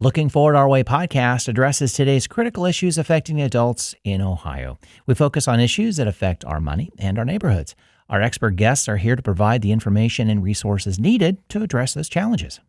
Looking Forward Our Way podcast addresses today's critical issues affecting adults in Ohio. We focus on issues that affect our money and our neighborhoods. Our expert guests are here to provide the information and resources needed to address those challenges.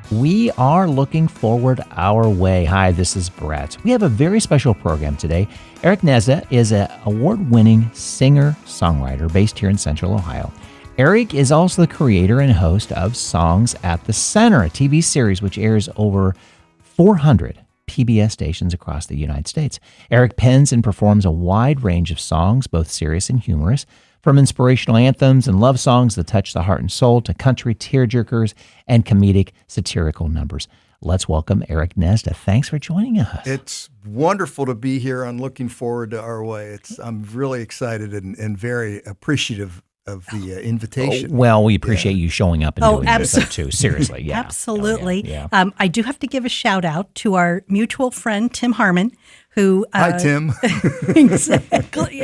We are looking forward our way. Hi, this is Brett. We have a very special program today. Eric Gnezda is an award-winning singer-songwriter based here in Central Ohio. Eric is also the creator and host of Songs at the Center, a TV series which airs over 400 PBS stations across the United States. Eric pens and performs a wide range of songs, both serious and humorous, from inspirational anthems and love songs that touch the heart and soul to country tearjerkers and comedic satirical numbers. Let's welcome Eric Gnezda. Thanks for joining us. It's wonderful to be here. I'm looking forward to Our Way. I'm really excited and very appreciative of the invitation. Well, we appreciate you showing up and doing this too. Seriously, yeah. Absolutely. Yeah. I do have to give a shout out to our mutual friend, Tim Harmon, who... Hi, Tim. Exactly.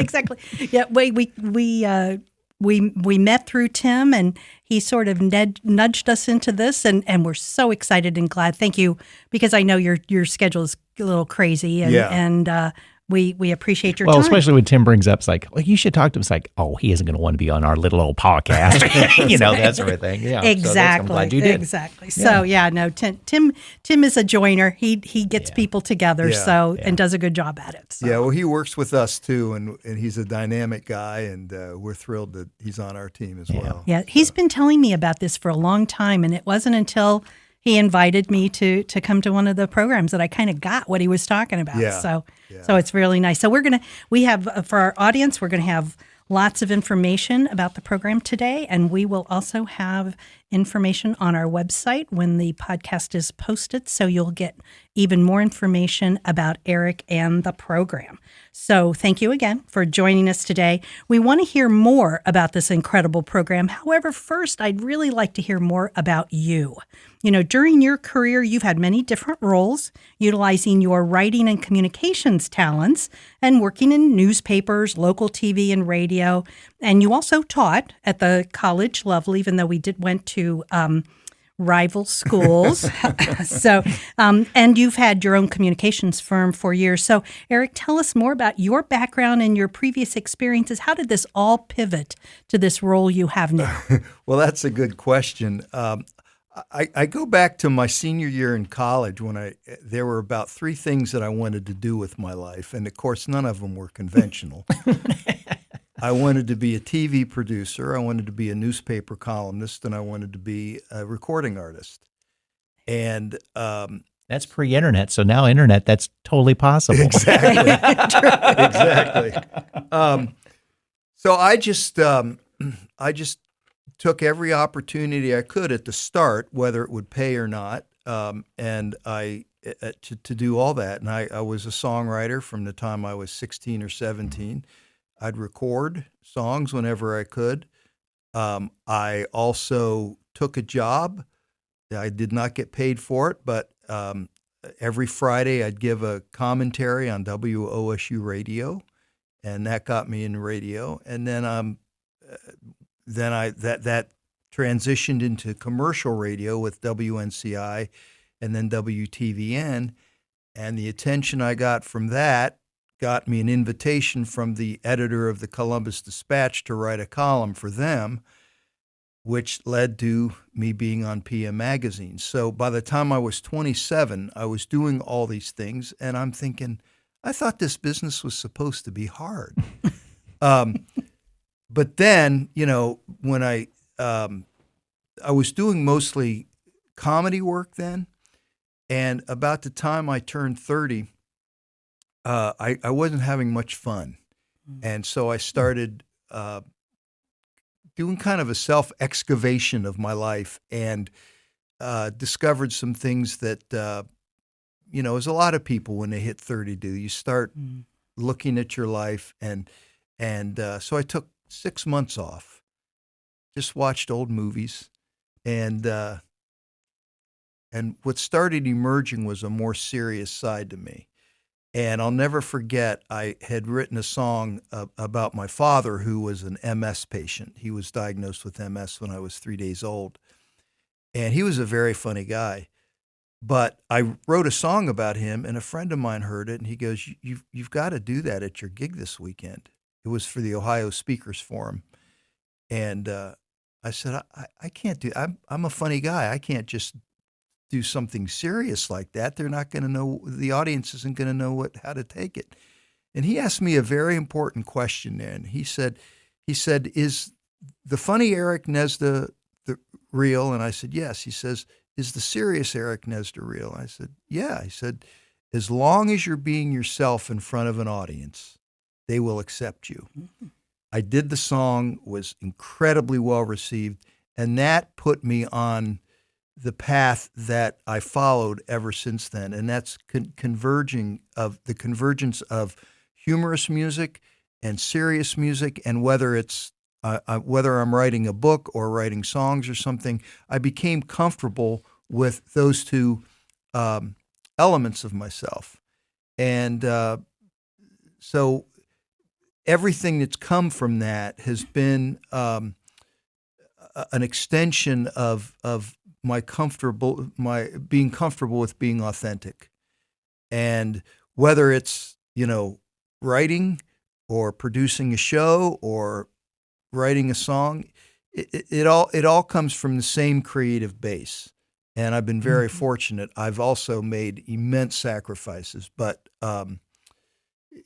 Yeah, we met through Tim, and he sort of nudged us into this, and we're so excited and glad. Thank you, because I know your schedule is a little crazy, and we appreciate your time. Well, especially when Tim brings up, it's like, well, you should talk to him. It's like, oh, he isn't going to want to be on our little old podcast, that sort of thing. Yeah, exactly. So I'm glad you did. Exactly. So Tim is a joiner. He gets people together, and does a good job at it. So. Yeah, well, he works with us too, and he's a dynamic guy, and we're thrilled that he's on our team as well. Yeah, he's been telling me about this for a long time, and it wasn't until he invited me to come to one of the programs that I kind of got what he was talking about. Yeah. So it's really nice. So we have for our audience, we're going to have lots of information about the program today, and we will also have information on our website when the podcast is posted, so you'll get even more information about Eric and the program. So thank you again for joining us today. We want to hear more about this incredible program. However, first, I'd really like to hear more about you. During your career, you've had many different roles, utilizing your writing and communications talents and working in newspapers, local TV and radio. And you also taught at the college level, even though we went to rival schools. And you've had your own communications firm for years. So, Eric, tell us more about your background and your previous experiences. How did this all pivot to this role you have now? Well, that's a good question. I go back to my senior year in college when there were about three things that I wanted to do with my life. And, of course, none of them were conventional. I wanted to be a TV producer, I wanted to be a newspaper columnist, and I wanted to be a recording artist. And that's pre-internet, so now internet, that's totally possible. Exactly. Exactly. So I just took every opportunity I could at the start, whether it would pay or not, and to do all that. And I was a songwriter from the time I was 16 or 17. I'd record songs whenever I could. I also took a job. I did not get paid for it, but every Friday I'd give a commentary on WOSU radio, and that got me in radio. And then that transitioned into commercial radio with WNCI and then WTVN, and the attention I got from that got me an invitation from the editor of the Columbus Dispatch to write a column for them, which led to me being on PM Magazine. So by the time I was 27, I was doing all these things, and I'm thinking, I thought this business was supposed to be hard. But then, when I was doing mostly comedy work then, and about the time I turned 30, I wasn't having much fun. And so I started doing kind of a self-excavation of my life and discovered some things that, as a lot of people when they hit 30 do, you start looking at your life. And so I took 6 months off, just watched old movies. And what started emerging was a more serious side to me. And I'll never forget, I had written a song about my father, who was an MS patient. He was diagnosed with MS when I was 3 days old. And he was a very funny guy. But I wrote a song about him, and a friend of mine heard it, and he goes, "You've got to do that at your gig this weekend." It was for the Ohio Speakers Forum, and I said, "I can't do. I'm a funny guy. I can't just do something serious like that. They're not going to know. The audience isn't going to know how to take it." And he asked me a very important question. Then he said, "Is the funny Eric Gnezda real?" And I said, "Yes." He says, "Is the serious Eric Gnezda real?" I said, "Yeah." He said, "As long as you're being yourself in front of an audience, they will accept you." Mm-hmm. I did the song, was incredibly well received, and that put me on the path that I followed ever since then. And that's the convergence of humorous music and serious music, and whether I'm writing a book or writing songs or something, I became comfortable with those two elements of myself. And so everything that's come from that has been an extension of my being comfortable with being authentic. And whether it's, writing or producing a show or writing a song, it all comes from the same creative base. And I've been very fortunate. I've also made immense sacrifices, but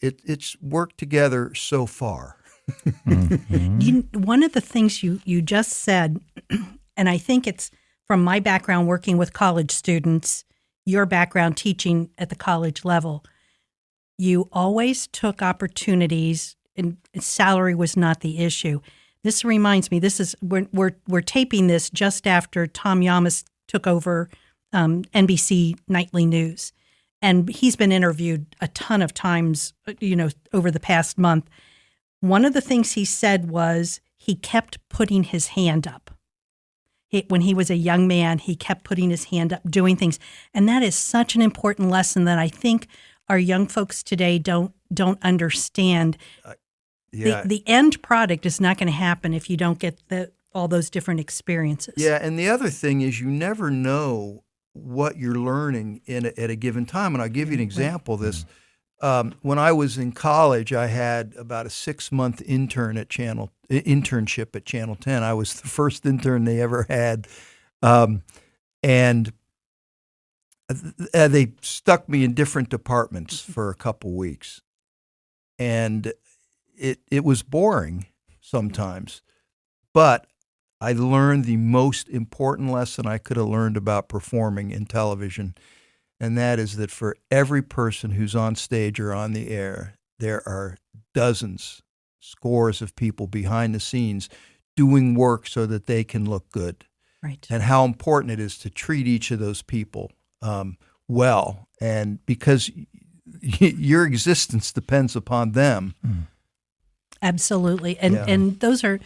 it's worked together so far. One of the things you just said, and I think it's from my background working with college students, your background teaching at the college level, you always took opportunities, and salary was not the issue. This reminds me, we're taping this just after Tom Yamas took over NBC Nightly News. And he's been interviewed a ton of times, over the past month. One of the things he said was he kept putting his hand up. When he was a young man, he kept putting his hand up, doing things. And that is such an important lesson that I think our young folks today don't understand. The end product is not going to happen if you don't get all those different experiences. Yeah, and the other thing is you never know what you're learning at a given time. And I'll give you an example of this. When I was in college, I had about a 6-month internship at Channel 10. I was the first intern they ever had. And they stuck me in different departments for a couple weeks. And it was boring sometimes, but I learned the most important lesson I could have learned about performing in television, and that is that for every person who's on stage or on the air, there are dozens, scores of people behind the scenes doing work so that they can look good. Right. And how important it is to treat each of those people well, and because your existence depends upon them. Absolutely, and those are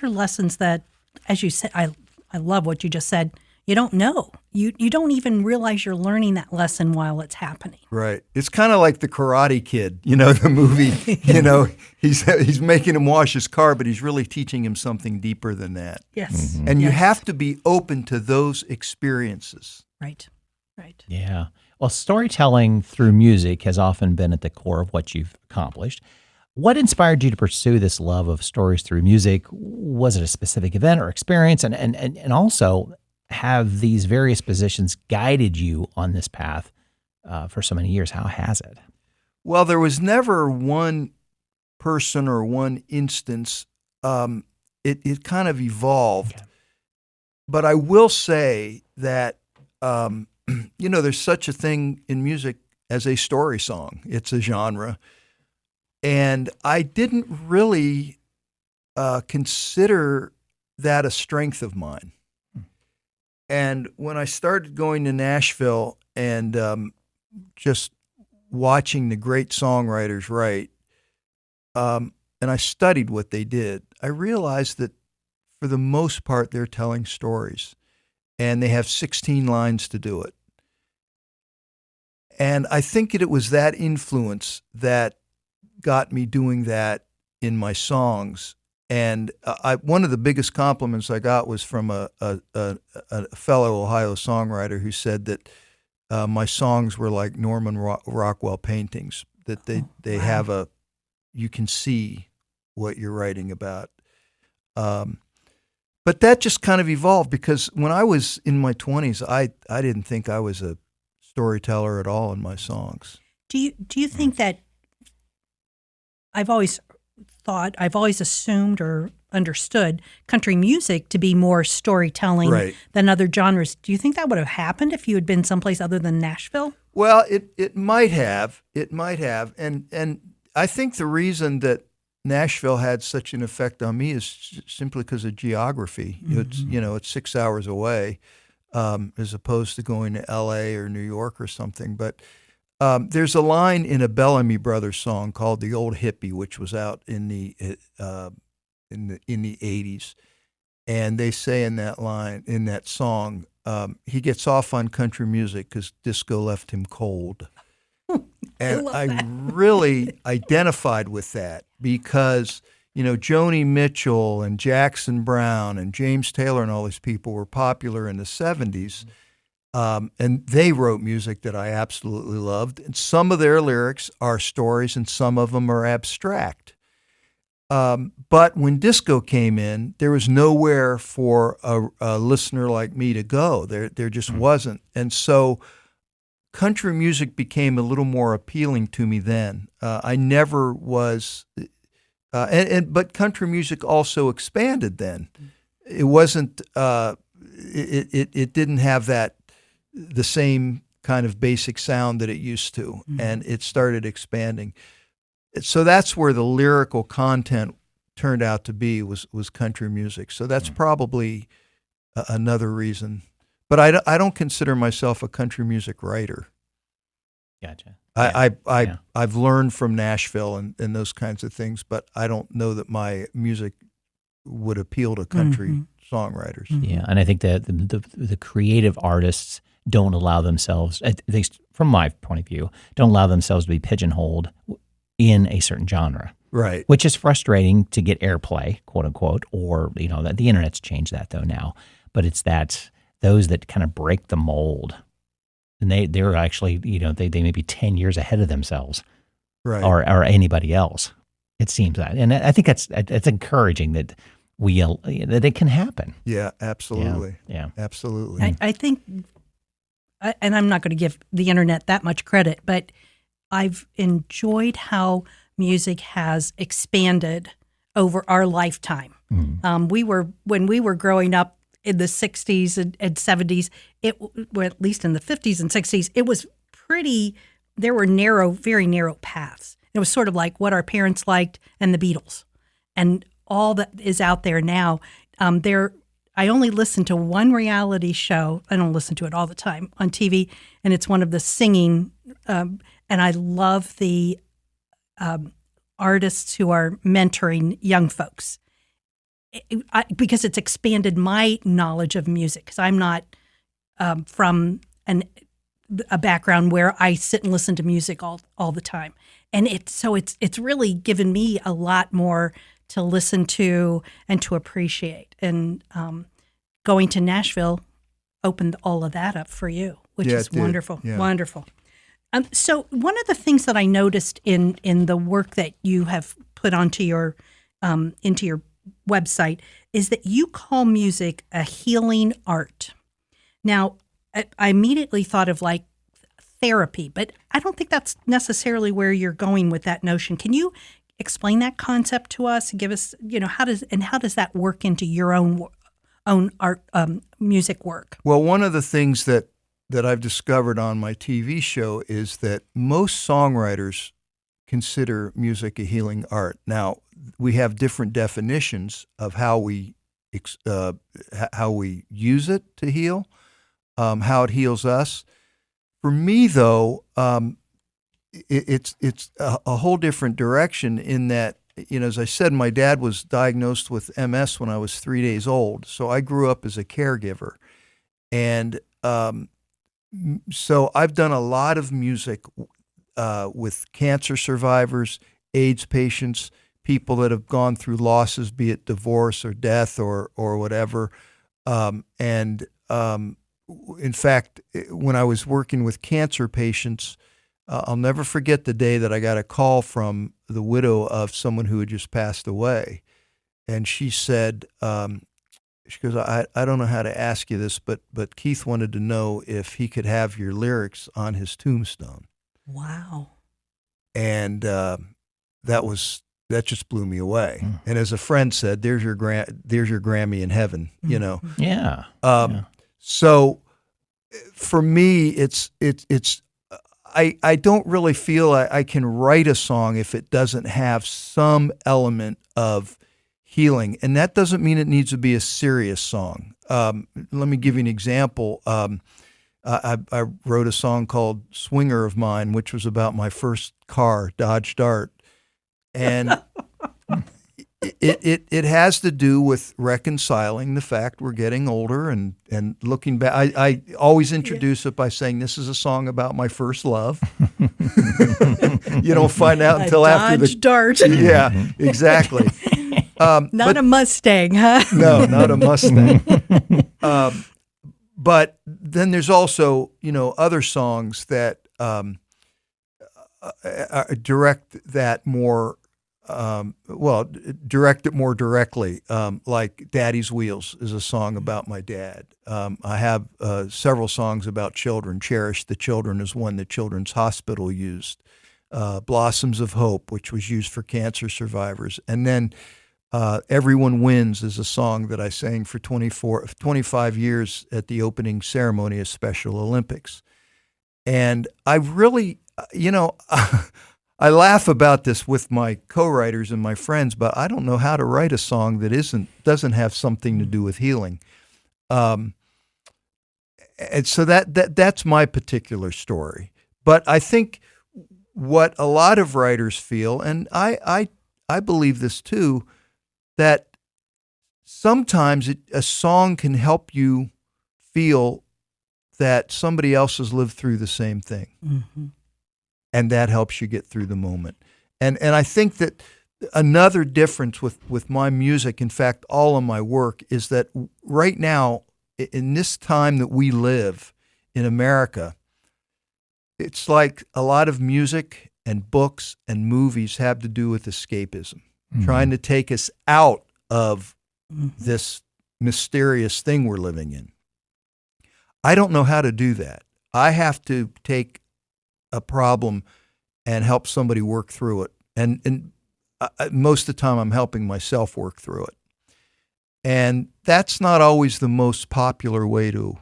lessons that, as you said, I love what you just said. You don't know. You don't even realize you're learning that lesson while it's happening. Right. It's kind of like the Karate Kid, the movie. He's making him wash his car, but he's really teaching him something deeper than that. Yes. And you have to be open to those experiences. Right. Yeah. Well, storytelling through music has often been at the core of what you've accomplished. What inspired you to pursue this love of stories through music? Was it a specific event or experience? And also, have these various positions guided you on this path for so many years? How has it? Well, there was never one person or one instance. It kind of evolved. Okay. But I will say that, there's such a thing in music as a story song. It's a genre. And I didn't really consider that a strength of mine. And when I started going to Nashville and just watching the great songwriters write, and I studied what they did, I realized that for the most part, they're telling stories. And they have 16 lines to do it. And I think it was that influence that got me doing that in my songs. And one of the biggest compliments I got was from a fellow Ohio songwriter who said that my songs were like Norman Rockwell paintings, that they have you can see what you're writing about. But that just kind of evolved, because when I was in my 20s, I didn't think I was a storyteller at all in my songs. Do you think that I've always assumed or understood country music to be more storytelling than other genres. Do you think that would have happened if you had been someplace other than Nashville? Well, it might have. It might have. And I think the reason that Nashville had such an effect on me is simply because of geography. Mm-hmm. It's 6 hours away, as opposed to going to L.A. or New York or something. But there's a line in a Bellamy Brothers song called "The Old Hippie," which was out in the 80s, and they say in that song, he gets off on country music because disco left him cold. And I really identified with that, because Joni Mitchell and Jackson Browne and James Taylor and all these people were popular in the 70s. And they wrote music that I absolutely loved. And some of their lyrics are stories and some of them are abstract. But when disco came in, there was nowhere for a listener like me to go. There just wasn't. And so country music became a little more appealing to me then. I never was, but country music also expanded then. It wasn't, it didn't have the same kind of basic sound that it used to, and it started expanding. So that's where the lyrical content turned out to be, was country music. So that's probably another reason. But I don't consider myself a country music writer. Gotcha. I've learned from Nashville and those kinds of things, but I don't know that my music would appeal to country songwriters. Yeah, and I think that the creative artists don't allow themselves, at least from my point of view, don't allow themselves to be pigeonholed in a certain genre. Right. Which is frustrating to get airplay, quote unquote, or that the internet's changed that though now. But it's those that kind of break the mold, and they're actually they may be 10 years ahead of themselves, right, or anybody else. It seems that, and I think it's encouraging that that it can happen. Yeah, absolutely. Yeah. Absolutely. I think, and I'm not going to give the internet that much credit, but I've enjoyed how music has expanded over our lifetime. When we were growing up in the 60s and 70s, well, at least in the 50s and 60s, it was there were very narrow paths. It was sort of like what our parents liked and the Beatles. And all that is out there now, I only listen to one reality show. I don't listen to it all the time on TV, and it's one of the singing. And I love the artists who are mentoring young folks, because it's expanded my knowledge of music. Because I'm not from a background where I sit and listen to music all the time, and it's really given me a lot more to listen to and to appreciate. And going to Nashville opened all of that up for you, which is wonderful. Yeah. Wonderful. So one of the things that I noticed in the work that you have put onto your into your website is that you call music a healing art. Now, I immediately thought of like therapy, but I don't think that's necessarily where you're going with that notion. Can you explain that concept to us and give us, how does that work into your own art, music work? Well, one of the things that I've discovered on my TV show is that most songwriters consider music a healing art. Now, we have different definitions of how we use it to heal, how it heals us. For me, though, it's a whole different direction, in that, as I said, my dad was diagnosed with MS when I was 3 days old. So I grew up as a caregiver. And so I've done a lot of music with cancer survivors, AIDS patients, people that have gone through losses, be it divorce or death or whatever. And in fact, when I was working with cancer patients, I'll never forget the day that I got a call from the widow of someone who had just passed away. And she said, she goes, I don't know how to ask you this, but Keith wanted to know if he could have your lyrics on his tombstone. Wow. And that just blew me away. Mm. And as a friend said, there's your Grammy in heaven, you know? Yeah. So for me, I don't really feel I can write a song if it doesn't have some element of healing. And that doesn't mean it needs to be a serious song. Let me give you an example. I wrote a song called Swinger of Mine, which was about my first car, Dodge Dart. And it has to do with reconciling the fact we're getting older and looking back. I always introduce it by saying this is a song about my first love. You don't find out until after the Dodge Dart. Yeah, exactly. Not a Mustang, huh? No, not a Mustang. But then there's also, other songs that direct that more. Direct it more directly. Like Daddy's Wheels is a song about my dad. I have several songs about children. Cherish the Children is one that Children's Hospital used. Blossoms of Hope, which was used for cancer survivors. And then Everyone Wins is a song that I sang for 25 years at the opening ceremony of Special Olympics. And I really, I laugh about this with my co-writers and my friends, but I don't know how to write a song that doesn't have something to do with healing. And so that's my particular story. But I think what a lot of writers feel, and I believe this too, that sometimes a song can help you feel that somebody else has lived through the same thing. Mm-hmm. And that helps you get through the moment. And I think that another difference with my music, in fact, all of my work, is that right now, in this time that we live in America, it's like a lot of music and books and movies have to do with escapism, trying to take us out of this mysterious thing we're living in. I don't know how to do that. I have to take a problem and help somebody work through it. And most of the time I'm helping myself work through it. And that's not always the most popular way to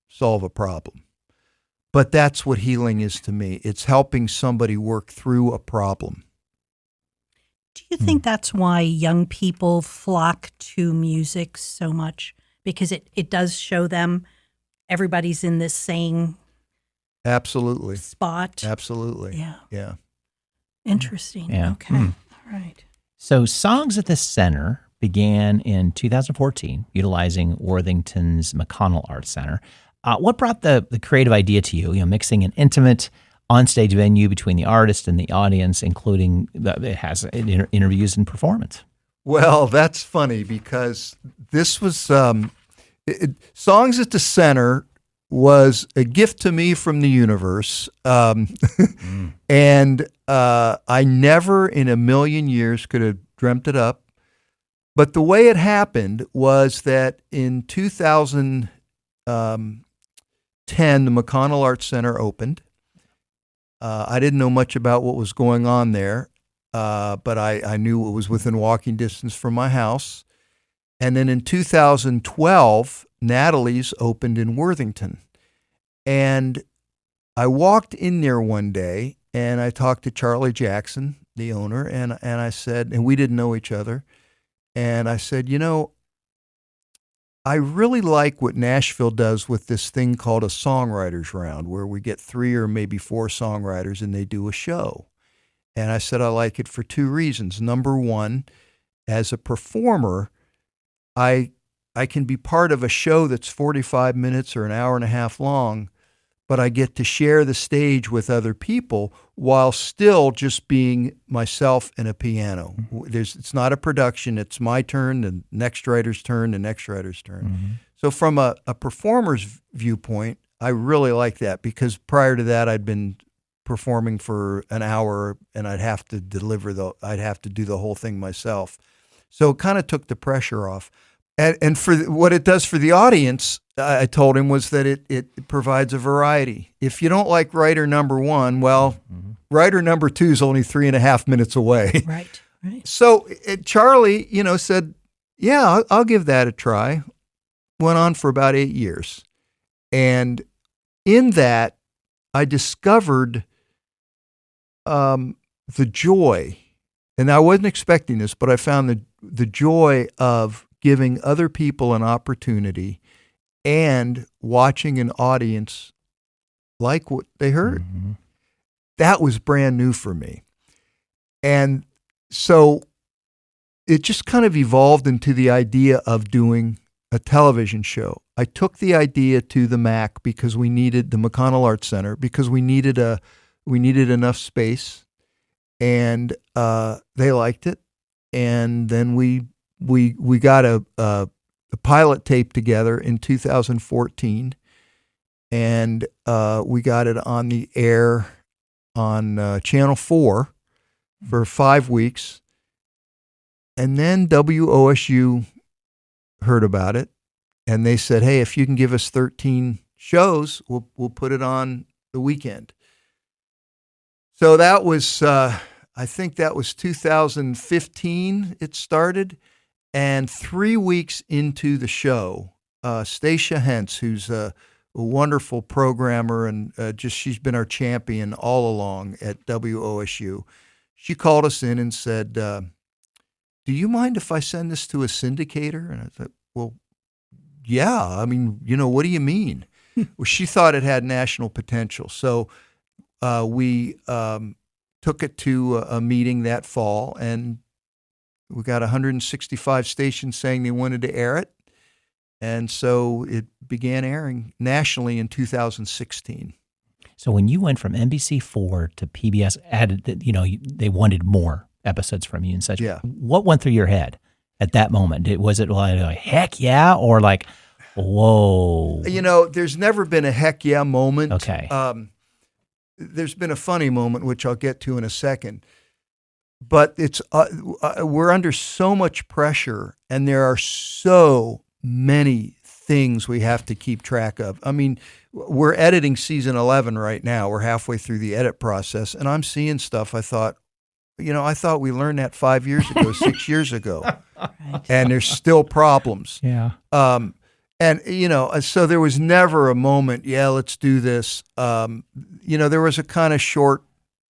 solve a problem. But that's what healing is to me. It's helping somebody work through a problem. Do you think that's why young people flock to music so much? Because it does show them everybody's in this same absolutely spot. Absolutely. Yeah. Interesting. Yeah. Okay. All right. So Songs at the Center began in 2014, utilizing Worthington's McConnell Arts Center. What brought the creative idea to you? Mixing an intimate onstage venue between the artist and the audience, including it has interviews and performance. Well, that's funny because this was Songs at the Center was a gift to me from the universe. And I never in a million years could have dreamt it up. But the way it happened was that in 2010, the McConnell Arts Center opened. I didn't know much about what was going on there, but I knew it was within walking distance from my house. And then in 2012, Natalie's opened in Worthington. And I walked in there one day and I talked to Charlie Jackson, the owner, and I said, and we didn't know each other. And I said, I really like what Nashville does with this thing called a Songwriters Round, where we get 3 or maybe 4 songwriters and they do a show. And I said, I like it for 2 reasons. Number one, as a performer, I can be part of a show that's 45 minutes or an hour and a half long, but I get to share the stage with other people while still just being myself and a piano. It's not a production. It's my turn, the next writer's turn, the next writer's turn. Mm-hmm. So from a performer's viewpoint, I really like that, because prior to that, I'd been performing for an hour and I'd have to do the whole thing myself. So it kind of took the pressure off. And for what it does for the audience, I told him, was that it provides a variety. If you don't like writer number one, well, writer number two is only 3.5 minutes away. Right. So Charlie, said, yeah, I'll give that a try. Went on for about 8 years. And in that, I discovered the joy, and I wasn't expecting this, but I found the joy of giving other people an opportunity and watching an audience like what they heard. Mm-hmm. That was brand new for me. And so it just kind of evolved into the idea of doing a television show. I took the idea to the MAC because we needed the McConnell Arts Center, because we needed enough space, and they liked it. And then we got a pilot tape together in 2014, and we got it on the air on Channel 4 for 5 weeks. And then WOSU heard about it, and they said, hey, if you can give us 13 shows, we'll put it on the weekend. So that was, I think that was 2015 it started. And 3 weeks into the show, Stacia Hentz, who's a wonderful programmer and she's been our champion all along at WOSU, she called us in and said, do you mind if I send this to a syndicator? And I thought, well, yeah. I mean, what do you mean? Well, she thought it had national potential. So we took it to a meeting that fall, and we got 165 stations saying they wanted to air it. And so it began airing nationally in 2016. So when you went from NBC4 to PBS, added that, they wanted more episodes from you and such. Yeah. What went through your head at that moment? Was it like heck yeah, or like, whoa? There's never been a heck yeah moment. Okay. There's been a funny moment, which I'll get to in a second. But it's we're under so much pressure, and there are so many things we have to keep track of. I mean, we're editing season 11 right now. We're halfway through the edit process, and I'm seeing stuff I thought we learned that 5 years ago, 6 years ago, right. And there's still problems. Yeah. And, so there was never a moment, yeah, let's do this. There was a kind of short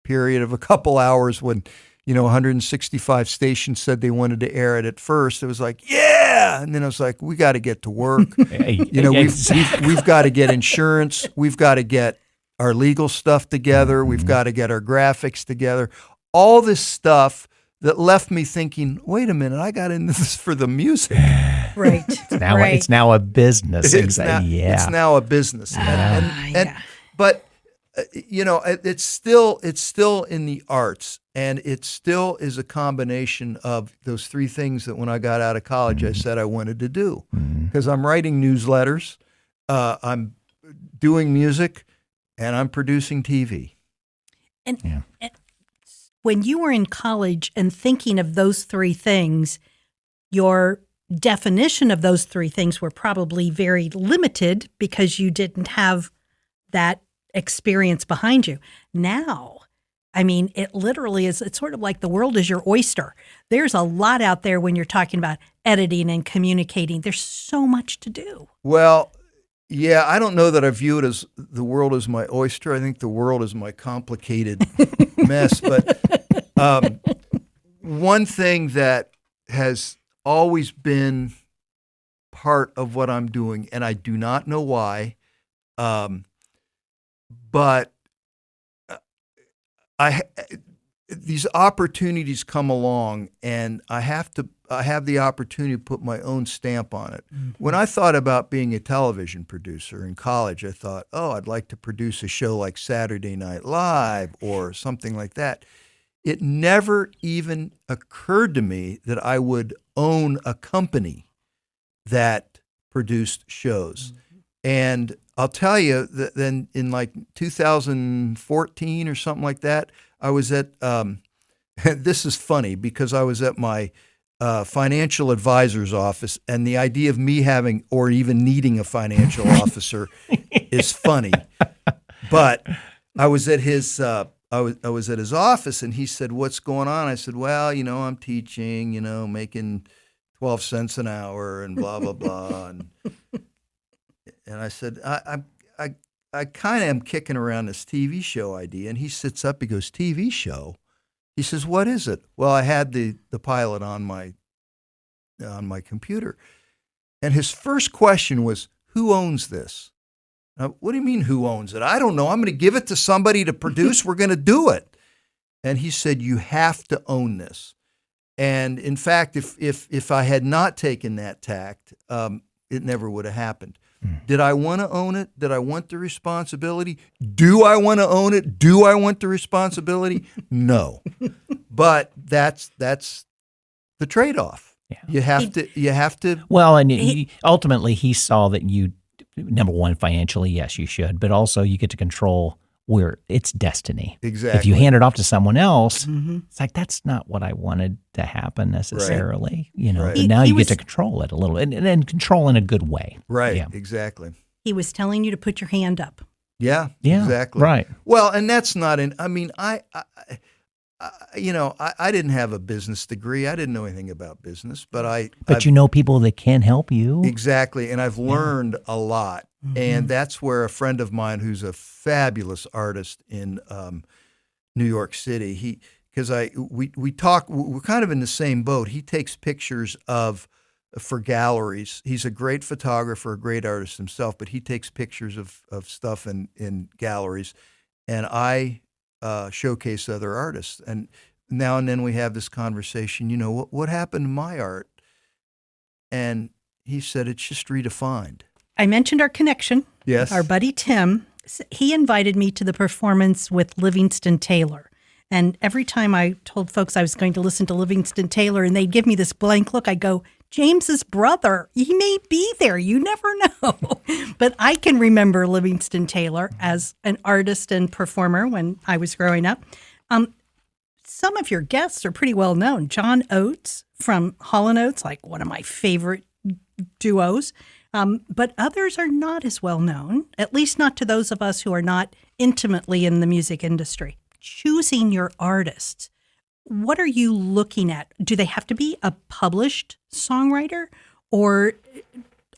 period of a couple hours when, 165 stations said they wanted to air it at first. It was like, yeah. And then I was like, we got to get to work. We've got to get insurance. We've got to get our legal stuff together. We've got to get our graphics together. All this stuff that left me thinking, wait a minute, I got into this for the music. Right. It's now a business. It's now a business. But it's still in the arts, and it still is a combination of those three things that when I got out of college, I said I wanted to do, because I'm writing newsletters, I'm doing music, and I'm producing TV. And when you were in college and thinking of those three things, your definition of those three things were probably very limited because you didn't have that experience behind you. Now, I mean, it literally is, it's sort of like the world is your oyster. There's a lot out there when you're talking about editing and communicating. There's so much to do. Well, yeah, I don't know that I view it as the world is my oyster. I think the world is my complicated mess. But one thing that has always been part of what I'm doing, and I do not know why, but these opportunities come along, and I have the opportunity to put my own stamp on it. Mm-hmm. When I thought about being a television producer in college, I thought, I'd like to produce a show like Saturday Night Live or something like that. It never even occurred to me that I would own a company that produced shows. And I'll tell you that then in like 2014 or something like that, I was at, this is funny because I was at my financial advisor's office, and the idea of me having or even needing a financial officer is funny. But I was at his I was at his office, and he said, "What's going on?" I said, "Well, I'm teaching, making 12 cents an hour and blah blah blah." And I said, I kind of am kicking around this TV show idea. And he sits up, he goes, "TV show?" He says, "What is it?" Well, I had the pilot on my computer. And his first question was, "Who owns this?" Now, what do you mean, who owns it? I don't know. I'm going to give it to somebody to produce. We're going to do it. And he said, "You have to own this." And in fact, if I had not taken that tact, it never would have happened. Did I want to own it? Did I want the responsibility? Do I want to own it? Do I want the responsibility? No. But that's the trade-off. Yeah. You have to. Well, and ultimately he saw that you, number one, financially, yes, you should, but also you get to control where it's destiny. Exactly. If you hand it off to someone else, it's like, that's not what I wanted to happen necessarily, Right. But now you get to control it a little and control in a good way. Right. Yeah. Exactly. He was telling you to put your hand up. Yeah. Yeah. Exactly. Right. Well, and that's not I mean, I didn't have a business degree. I didn't know anything about business, but But you know people that can help you. Exactly. And I've learned a lot. And that's where a friend of mine who's a fabulous artist in New York City, we talk, we're kind of in the same boat. He takes pictures for galleries. He's a great photographer, a great artist himself, but he takes pictures of stuff in galleries. And I showcase other artists. And now and then we have this conversation, what happened to my art? And he said, it's just redefined. I mentioned our connection. Yes. Our buddy Tim, he invited me to the performance with Livingston Taylor. And every time I told folks I was going to listen to Livingston Taylor and they'd give me this blank look, I go, James's brother, he may be there. You never know. But I can remember Livingston Taylor as an artist and performer when I was growing up. Some of your guests are pretty well known. John Oates from Hall & Oates, like one of my favorite duos. But others are not as well known, at least not to those of us who are not intimately in the music industry. Choosing your artists, what are you looking at? Do they have to be a published songwriter or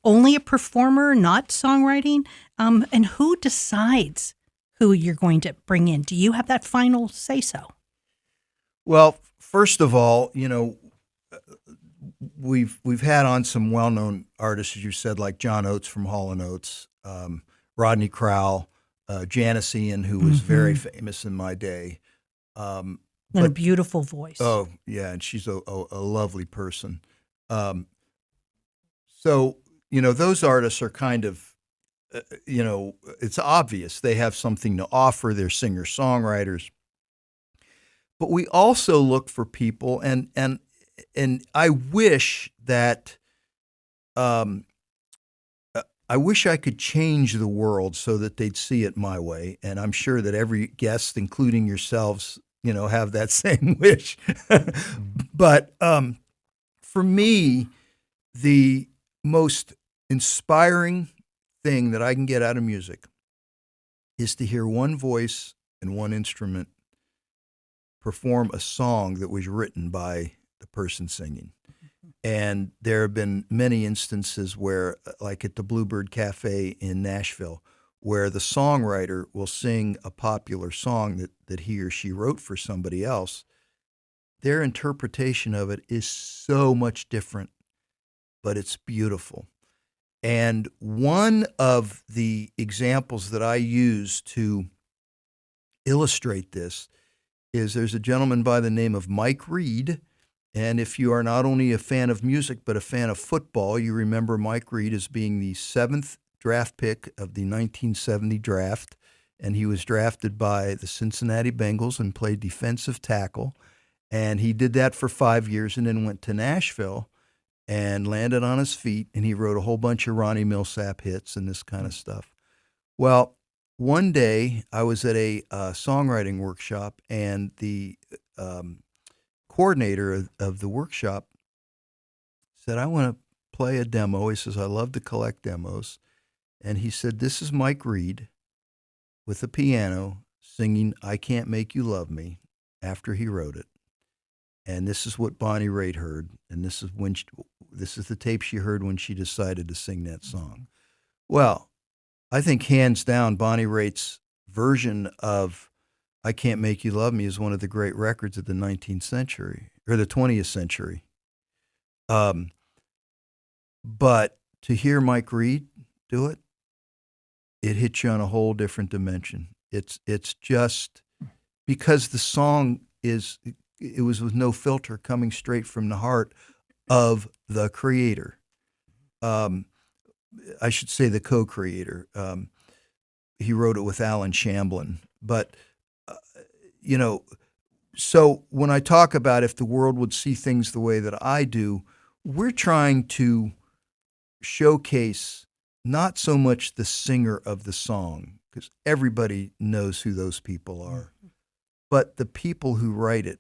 only a performer, not songwriting? And who decides who you're going to bring in? Do you have that final say-so? Well, first of all, we've had on some well-known artists, as you said, like John Oates from Hall & Oates, Rodney Crowell, Janice Ian, who was very famous in my day. And a beautiful voice. Oh, yeah, and she's a lovely person. So, those artists are kind of, it's obvious. They have something to offer. They're singer-songwriters. But we also look for people, and I wish that I wish I could change the world so that they'd see it my way. And I'm sure that every guest, including yourselves, have that same wish. But for me, the most inspiring thing that I can get out of music is to hear one voice and one instrument perform a song that was written by the person singing. And there have been many instances where, like at the Bluebird Cafe in Nashville, where the songwriter will sing a popular song that he or she wrote for somebody else. Their interpretation of it is so much different, but it's beautiful. And one of the examples that I use to illustrate this is there's a gentleman by the name of Mike Reed. And if you are not only a fan of music, but a fan of football, you remember Mike Reed as being the 7th draft pick of the 1970 draft. And he was drafted by the Cincinnati Bengals and played defensive tackle. And he did that for 5 years and then went to Nashville and landed on his feet, and he wrote a whole bunch of Ronnie Millsap hits and this kind of stuff. Well, one day I was at a songwriting workshop, and the coordinator of the workshop said, I want to play a demo. He says, I love to collect demos. And he said, this is Mike Reed with a piano singing I Can't Make You Love Me after he wrote it. And this is what Bonnie Raitt heard. And this is this is the tape she heard when she decided to sing that song. Well, I think hands down, Bonnie Raitt's version of I Can't Make You Love Me is one of the great records of the 19th century, or the 20th century. But to hear Mike Reed do it, it hits you on a whole different dimension. It's just because the song it was with no filter, coming straight from the heart of the creator. I should say the co-creator. He wrote it with Alan Shamblin. But, so when I talk about if the world would see things the way that I do, we're trying to showcase not so much the singer of the song, because everybody knows who those people are, but the people who write it,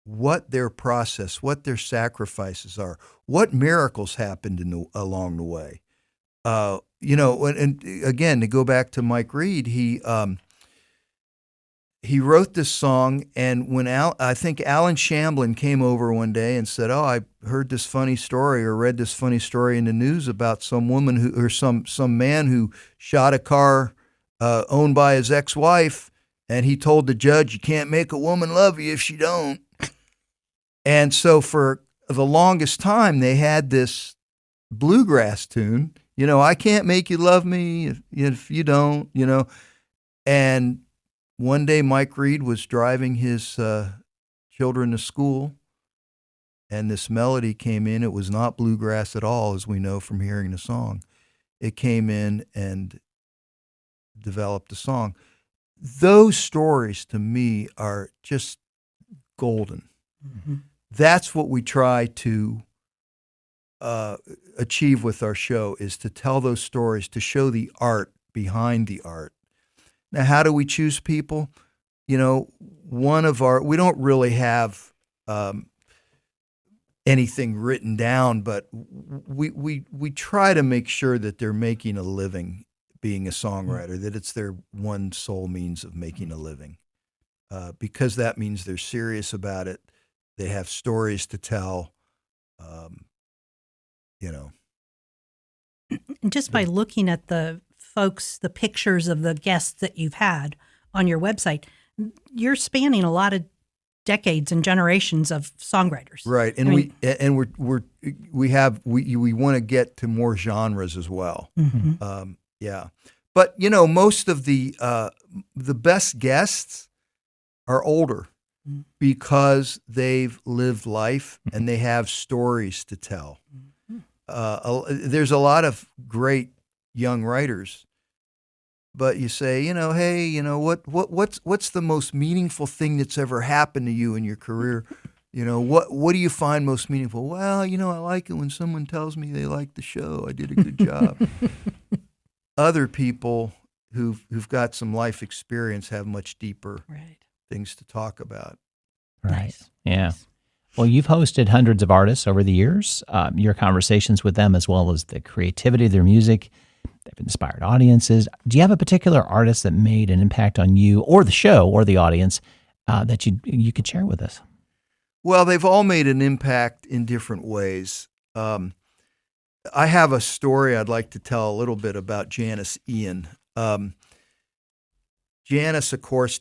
what their process, what their sacrifices are, what miracles happened along the way. And again, to go back to Mike Reed, he wrote this song, and when I think Alan Shamblin came over one day and said, "Oh, I heard this funny story or read this funny story in the news about some woman or some man who shot a car owned by his ex-wife, and he told the judge, you can't make a woman love you if she don't." And so for the longest time, they had this bluegrass tune, I can't make you love me if you don't, And one day Mike Reed was driving his children to school, and this melody came in. It was not bluegrass at all, as we know from hearing the song. It came in and developed the song. Those stories, to me, are just golden. Mm-hmm. That's what we try to achieve with our show, is to tell those stories, to show the art behind the art. Now, how do we choose people? We don't really have anything written down, but we try to make sure that they're making a living being a songwriter, that it's their one sole means of making a living, because that means they're serious about it. They have stories to tell, Just by looking at the pictures of the guests that you've had on your website, you're spanning a lot of decades and generations of songwriters. Right, and we want to get to more genres as well. Mm-hmm. Yeah, but most of the best guests are older, because they've lived life and they have stories to tell. There's a lot of great young writers, but you say, hey, what's the most meaningful thing that's ever happened to you in your career? What do you find most meaningful? Well, I like it when someone tells me they like the show. I did a good job. Other people who've got some life experience have much deeper things to talk about. Right. Nice. Yeah. Nice. Well, you've hosted hundreds of artists over the years. Your conversations with them, as well as the creativity of their music, they've inspired audiences. Do you have a particular artist that made an impact on you or the show or the audience that you could share with us? Well, they've all made an impact in different ways. I have a story I'd like to tell a little bit about Janice Ian. Janice, of course,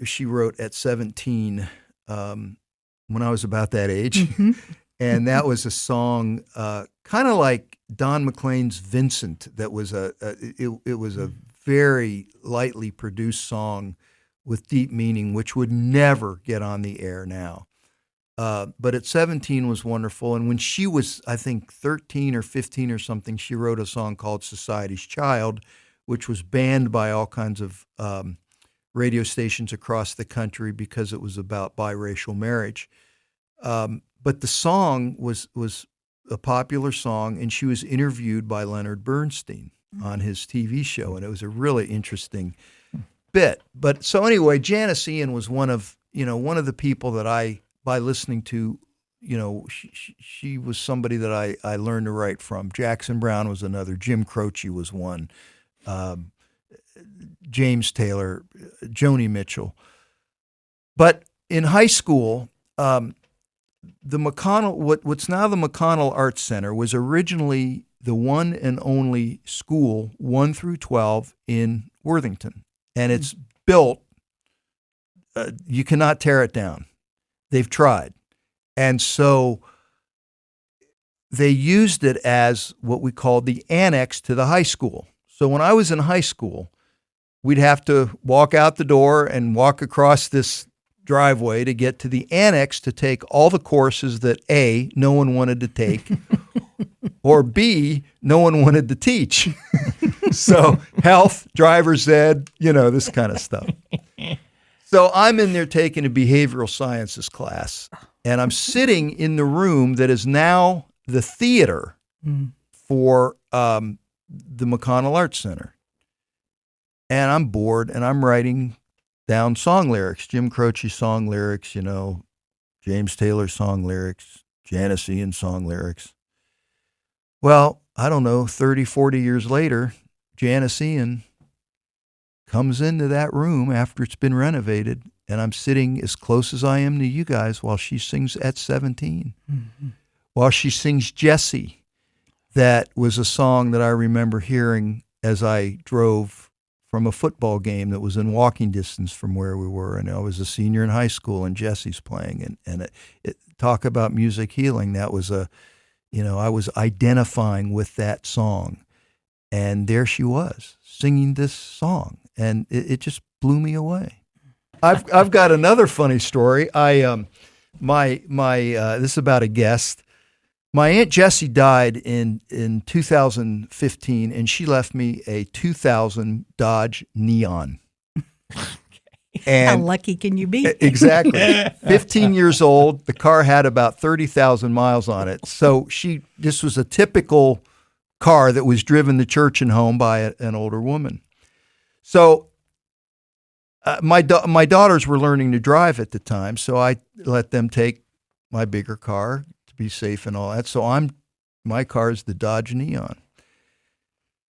she wrote at 17 when I was about that age. Mm-hmm. And that was a song kind of like Don McLean's Vincent. That was it was a very lightly produced song with deep meaning, which would never get on the air now. But at 17 was wonderful. And when she was, I think, 13 or 15 or something, she wrote a song called Society's Child, which was banned by all kinds of radio stations across the country because it was about biracial marriage. But the song was a popular song, and she was interviewed by Leonard Bernstein on his TV show, and it was a really interesting bit. But so anyway, Janice Ian was one of the people that by listening to, she was somebody that I learned to write from. Jackson Browne was another. Jim Croce was one. James Taylor, Joni Mitchell. But in high school, the McConnell, what's now the McConnell Arts Center, was originally the one and only school 1 through 12 in Worthington. And it's built, you cannot tear it down. They've tried. And so they used it as what we called the annex to the high school. So when I was in high school, we'd have to walk out the door and walk across this driveway to get to the annex to take all the courses that A, no one wanted to take, or B, no one wanted to teach. So health, driver's ed, this kind of stuff. So I'm in there taking a behavioral sciences class, and I'm sitting in the room that is now the theater for the McConnell Arts Center. And I'm bored, and I'm writing down song lyrics, Jim Croce song lyrics, James Taylor song lyrics, Janice Ian song lyrics. Well, I don't know, 30, 40 years later, Janice Ian comes into that room after it's been renovated, and I'm sitting as close as I am to you guys while she sings At 17. Mm-hmm. While she sings Jessie. That was a song that I remember hearing as I drove from a football game that was in walking distance from where we were. And I was a senior in high school, and Jessie's playing. And talk about music healing. That was I was identifying with that song. And there she was singing this song. And it just blew me away. I've got another funny story. This is about a guest. My Aunt Jessie died in 2015, and she left me a 2000 Dodge Neon. And how lucky can you be? Exactly. 15 years old. The car had about 30,000 miles on it. So this was a typical car that was driven to church and home by an older woman. So my daughters were learning to drive at the time, so I let them take my bigger car to be safe and all that. So my car is the Dodge Neon.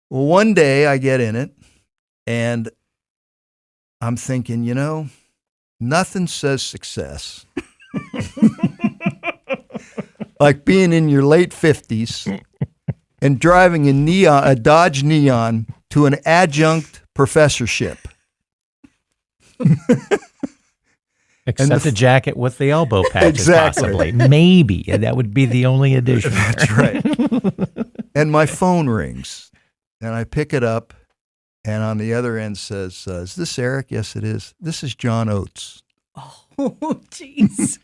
Well, one day I get in it, and I'm thinking, nothing says success like being in your late 50s and driving a Dodge Neon to an adjunct professorship. Except a jacket with the elbow patches, exactly. Possibly. Maybe. That would be the only addition. That's right. And my phone rings, and I pick it up, and on the other end says, is this Eric? Yes, it is. This is John Oates. Oh, jeez.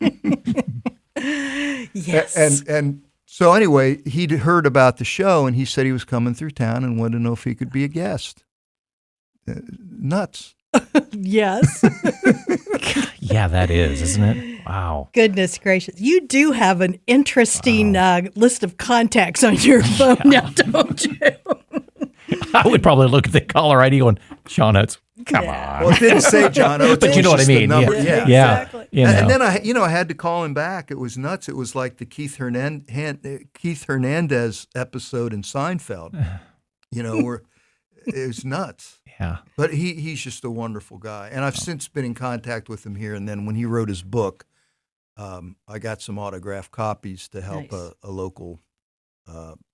Yes. And so anyway, he'd heard about the show, and he said he was coming through town and wanted to know if he could be a guest. Nuts. Yes. Yeah, that is, isn't it? Wow. Goodness gracious. You do have an interesting list of contacts on your phone now, don't you? I would probably look at the caller ID going, John Oates, come on. Well, it didn't say John Oates. But you know what I mean. Yeah. Exactly. And then I had to call him back. It was nuts. It was like the Keith Hernandez episode in Seinfeld, where it was nuts. Yeah. But he's just a wonderful guy. And I've since been in contact with him here. And then when he wrote his book, I got some autographed copies to help a local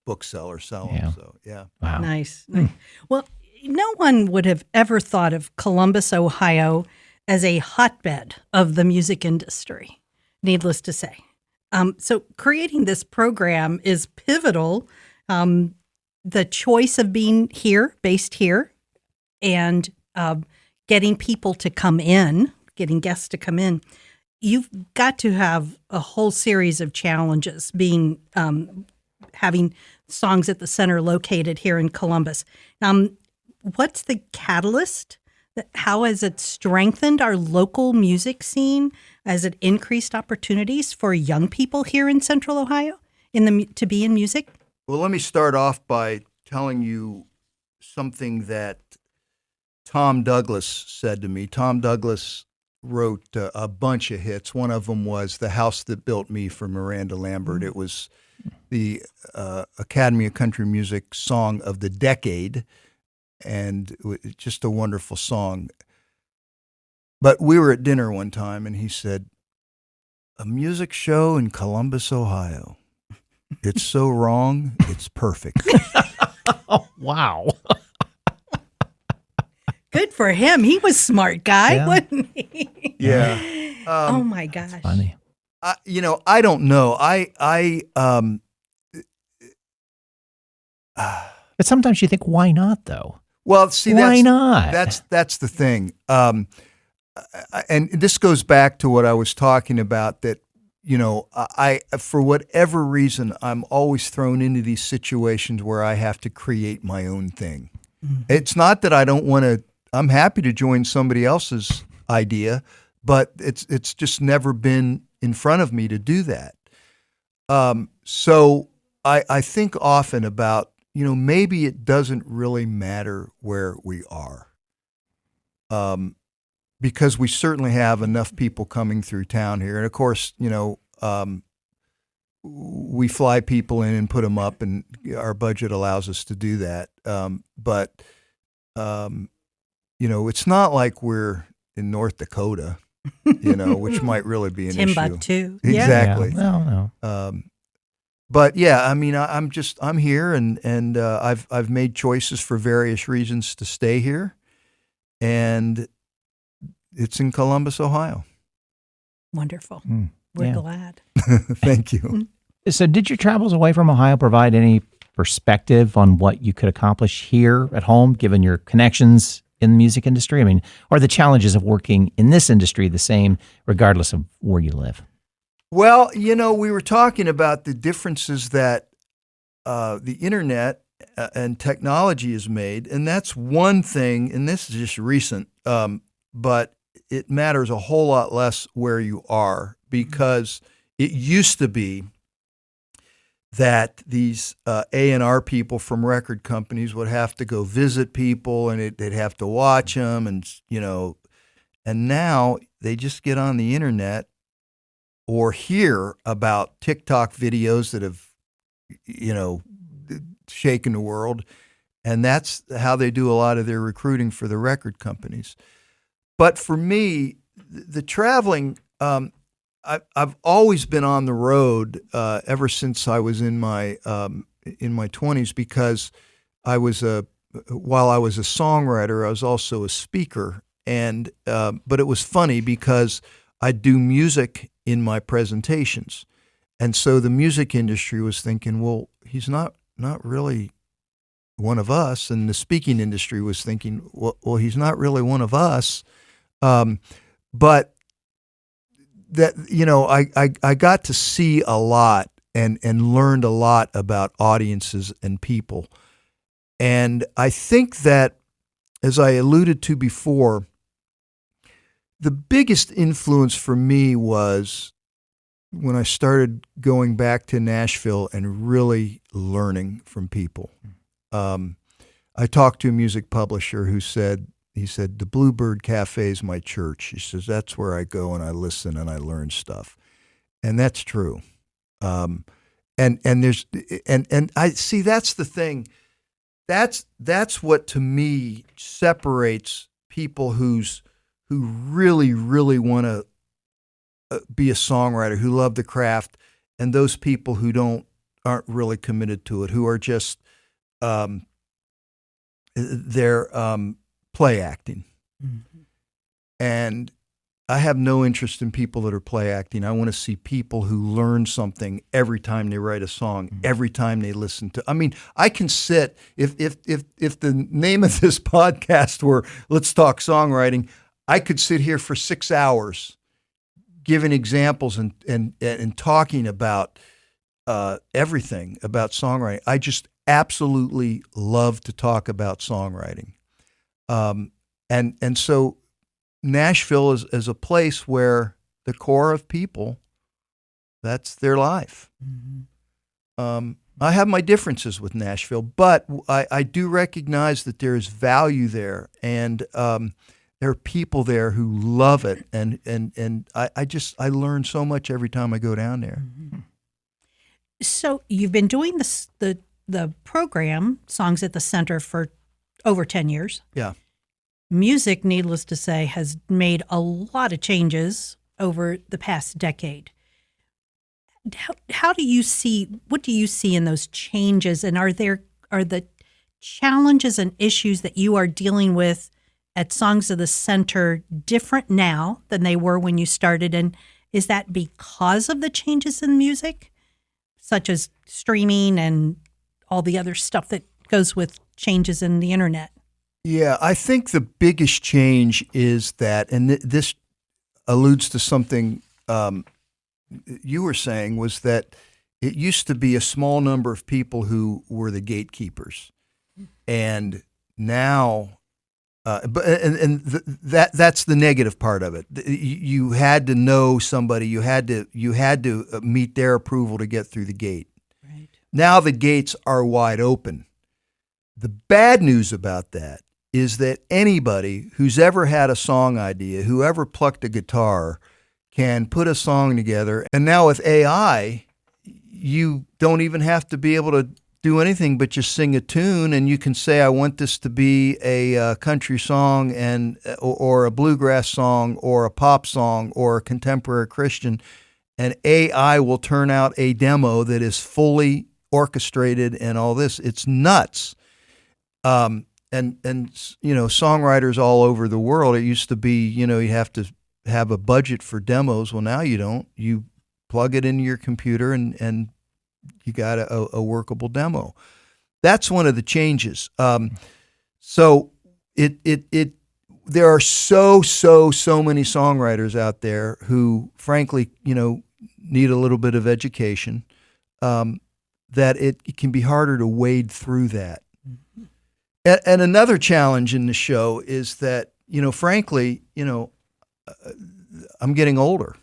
bookseller sell them. Yeah. So, yeah. Wow. Nice. Well, no one would have ever thought of Columbus, Ohio as a hotbed of the music industry, needless to say. So creating this program is pivotal. The choice of being here, based here, and getting people to come in, getting guests to come in, you've got to have a whole series of challenges being having Songs at the Center located here in Columbus. What's the catalyst? How has it strengthened our local music scene? Has it increased opportunities for young people here in Central Ohio? to be in music? Well, let me start off by telling you something that Tom Douglas said to me. Tom Douglas wrote a bunch of hits. One of them was "The House That Built Me" for Miranda Lambert. It was the Academy of Country Music Song of the Decade, and just a wonderful song. But we were at dinner one time, and he said, "A music show in Columbus, Ohio. It's so wrong, it's perfect." Oh, wow. Good for him. He was a smart guy, Yeah. wasn't he? Yeah. Oh my gosh. Funny. I don't know. But sometimes you think, why not, though? Well, see, Why not? That's the thing. And this goes back to what I was talking about, that, I for whatever reason, I'm always thrown into these situations where I have to create my own thing. Mm-hmm. It's not that I don't want to. I'm happy to join somebody else's idea, but it's just never been in front of me to do that. So I think often about, maybe it doesn't really matter where we are. Because we certainly have enough people coming through town here. And of course, we fly people in and put them up, and our budget allows us to do that. But it's not like we're in North Dakota, which might really be an issue. Timbuktu. Exactly. Yeah. No. But yeah, I mean, I'm here, and I've made choices for various reasons to stay here, and it's in Columbus, Ohio. Wonderful. Mm, We're yeah. glad. Thank you. So did your travels away from Ohio provide any perspective on what you could accomplish here at home, given your connections in the music industry? I mean, are the challenges of working in this industry the same regardless of where you live? Well, we were talking about the differences that the internet and technology has made, and that's one thing, and this is just recent, but it matters a whole lot less where you are, because it used to be that these A&R people from record companies would have to go visit people, and they'd have to watch them, and now they just get on the internet or hear about TikTok videos that have, shaken the world, and that's how they do a lot of their recruiting for the record companies. But for me, the traveling, I've always been on the road ever since I was in my 20s, because while I was a songwriter, I was also a speaker, and but it was funny because I do music in my presentations, and so the music industry was thinking, well, he's not really one of us, and the speaking industry was thinking, well, he's not really one of us. But that, I got to see a lot and learned a lot about audiences and people. And I think that, as I alluded to before, the biggest influence for me was when I started going back to Nashville and really learning from people. I talked to a music publisher who said, the Bluebird Cafe is my church. He says, that's where I go and I listen and I learn stuff. And that's true. And I see, that's the thing. That's what, to me, separates people who really, really want to be a songwriter, who love the craft, and those people who aren't really committed to it, who are just they're play acting. Mm-hmm. And I have no interest in people that are play acting. I want to see people who learn something every time they write a song, mm-hmm. every time they listen to. I mean, I can sit, if the name of this podcast were Let's Talk Songwriting, I could sit here for 6 hours giving examples and talking about everything about songwriting. I just absolutely love to talk about songwriting. And so Nashville is a place where the core of people, that's their life. Mm-hmm. I have my differences with Nashville, but I do recognize that there is value there, and there are people there who love it, and I learn so much every time I go down there. Mm-hmm. So you've been doing the program Songs at the Center for over 10 years. Yeah. Music, needless to say, has made a lot of changes over the past decade. What do you see in those changes, and are the challenges and issues that you are dealing with at Songs of the Center different now than they were when you started? And is that because of the changes in music, such as streaming and all the other stuff that goes with changes in the internet? Yeah, I think the biggest change is that, and this alludes to something you were saying, was that it used to be a small number of people who were the gatekeepers, and now, that's the negative part of it. You had to know somebody, you had to meet their approval to get through the gate. Right. Now the gates are wide open. The bad news about that is that anybody who's ever had a song idea, whoever plucked a guitar, can put a song together. And now with AI, you don't even have to be able to do anything but just sing a tune, and you can say, I want this to be a country song or a bluegrass song or a pop song or a contemporary Christian, and AI will turn out a demo that is fully orchestrated and all this. It's nuts. And songwriters all over the world, it used to be, you have to have a budget for demos. Well, now you don't. You plug it into your computer and you got a workable demo. That's one of the changes. So there are so many songwriters out there who, frankly, need a little bit of education, that it can be harder to wade through that. Mm-hmm. And another challenge in the show is that, frankly, I'm getting older,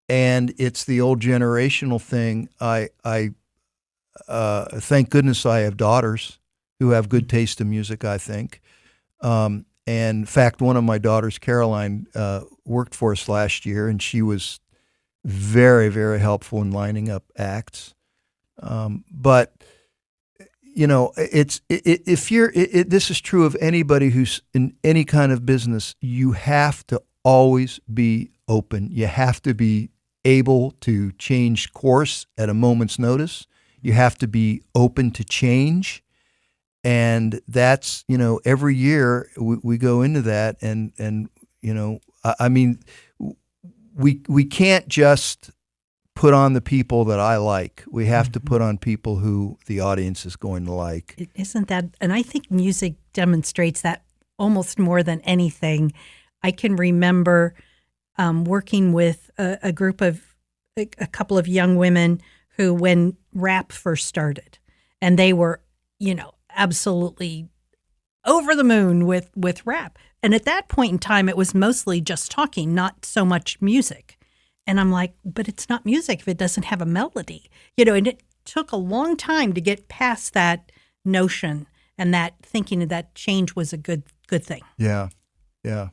and it's the old generational thing. I thank goodness I have daughters who have good taste in music, I think. And in fact, one of my daughters, Caroline, worked for us last year, and she was very, very helpful in lining up acts. But this is true of anybody who's in any kind of business. You have to always be open. You have to be able to change course at a moment's notice. You have to be open to change. And that's, every year we go into that, and we can't just put on the people that I like. We have to put on people who the audience is going to like. Isn't that, and I think music demonstrates that almost more than anything. I can remember working with a group of a couple of young women who, when rap first started, and they were, absolutely over the moon with rap. And at that point in time, it was mostly just talking, not so much music. And I'm like, but it's not music if it doesn't have a melody, and it took a long time to get past that notion and that thinking that change was a good thing. Yeah. Yeah.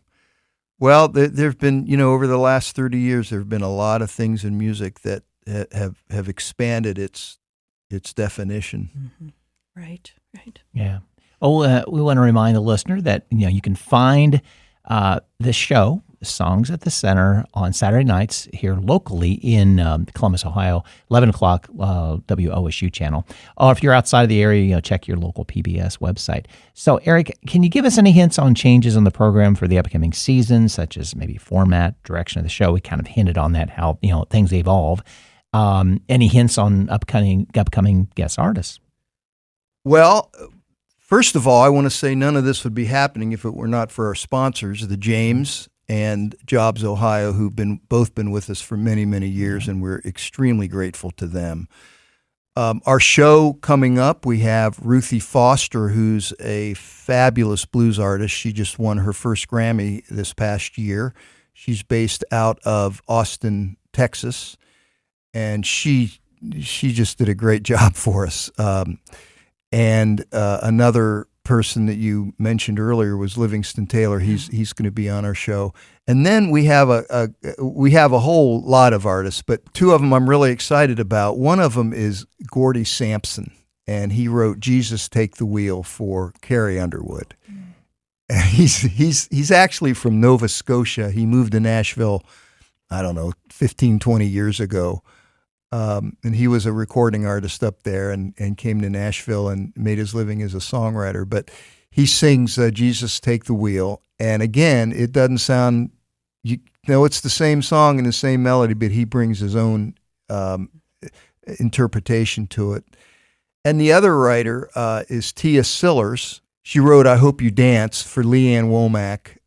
Well, there've been, over the last 30 years, there've been a lot of things in music that have expanded its definition. Mm-hmm. Right. Yeah. Oh, we want to remind the listener that, you can find this show, Songs at the Center, on Saturday nights here locally in Columbus, Ohio, 11 o'clock WOSU channel. Or if you're outside of the area, check your local PBS website. So, Eric, can you give us any hints on changes in the program for the upcoming season, such as maybe format, direction of the show? We kind of hinted on that, how things evolve. Any hints on upcoming guest artists? Well, first of all, I want to say none of this would be happening if it were not for our sponsors, the James and Jobs Ohio, who've both been with us for many, many years, and we're extremely grateful to them. Our show coming up, we have Ruthie Foster, who's a fabulous blues artist. She just won her first Grammy this past year. She's based out of Austin, Texas, and she she just did a great job for us. And another person that you mentioned earlier was Livingston Taylor. He's going to be on our show. And then we have a whole lot of artists, but two of them I'm really excited about. One of them is Gordy Sampson, and he wrote "Jesus Take the Wheel" for Carrie Underwood. And he's actually from Nova Scotia. He moved to Nashville, I don't know, 15, 20 years ago. And he was a recording artist up there and came to Nashville and made his living as a songwriter. But he sings "Jesus Take the Wheel." And again, it doesn't sound, it's the same song and the same melody, but he brings his own interpretation to it. And the other writer is Tia Sillers. She wrote "I Hope You Dance" for Leanne Womack,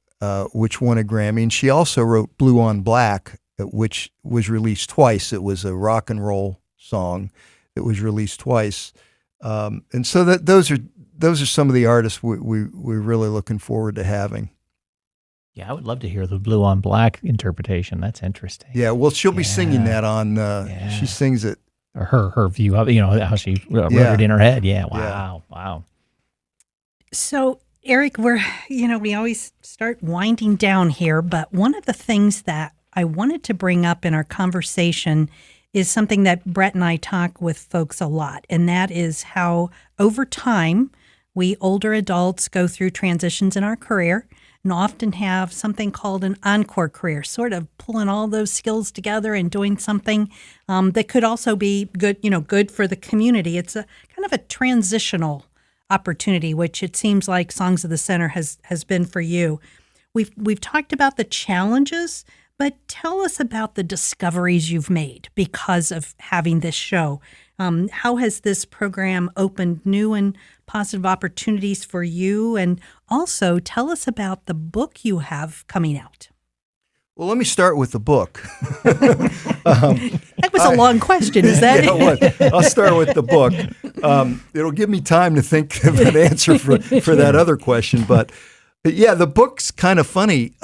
which won a Grammy. And she also wrote "Blue on Black," which was released twice. It was a rock and roll song that was released twice. And so those are some of the artists we're really looking forward to having. Yeah, I would love to hear the "Blue on Black" interpretation. That's interesting. Yeah, well, she'll be singing that on. She sings it. Or her view of how she wrote it in her head. Yeah, wow. So, Eric, we always start winding down here, but one of the things that I wanted to bring up in our conversation is something that Brett and I talk with folks a lot, and that is how over time we older adults go through transitions in our career and often have something called an encore career, sort of pulling all those skills together and doing something that could also be good for the community. It's a kind of a transitional opportunity, which it seems like Songs of the Center has been for you. We've talked about the challenges, but tell us about the discoveries you've made because of having this show. How has this program opened new and positive opportunities for you? And also tell us about the book you have coming out. Well, let me start with the book. That was a long question, is that? Yeah, it was. I'll start with the book. It'll give me time to think of an answer for that other question. But yeah, the book's kind of funny.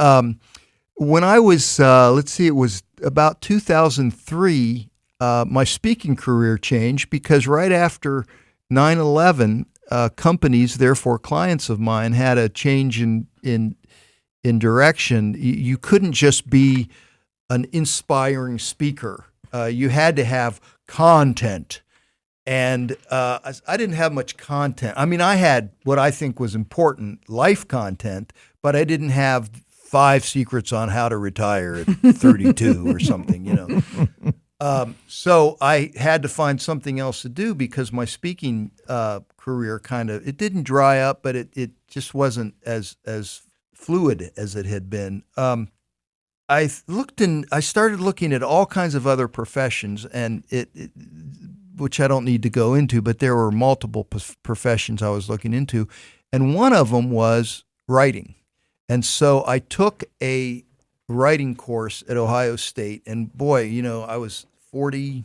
When I was, it was about 2003, my speaking career changed because right after 9/11, companies, therefore clients of mine, had a change in direction. You couldn't just be an inspiring speaker. You had to have content. And I didn't have much content. I mean, I had what I think was important life content, but I didn't have 5 secrets on how to retire at 32 or something, So I had to find something else to do because my speaking career it didn't dry up, but it just wasn't as fluid as it had been. I started looking at all kinds of other professions, and which I don't need to go into, but there were multiple professions I was looking into, and one of them was writing. And so I took a writing course at Ohio State, and boy, I was 40,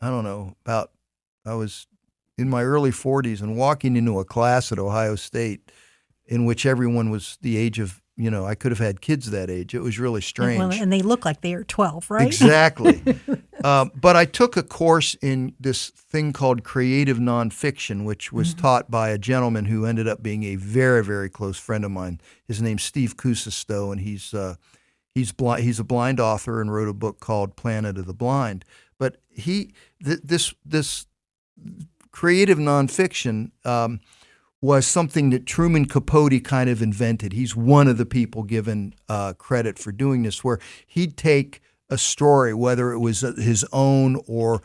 I was in my early 40s and walking into a class at Ohio State in which everyone was the age of, I could have had kids that age. It was really strange. Well, and they look like they are 12, right? Exactly. But I took a course in this thing called creative nonfiction, which was taught by a gentleman who ended up being a very, very close friend of mine. His name's Steve Kusisto, and he's a blind author and wrote a book called Planet of the Blind. But this creative nonfiction was something that Truman Capote kind of invented. He's one of the people given credit for doing this, where he'd take a story, whether it was his own or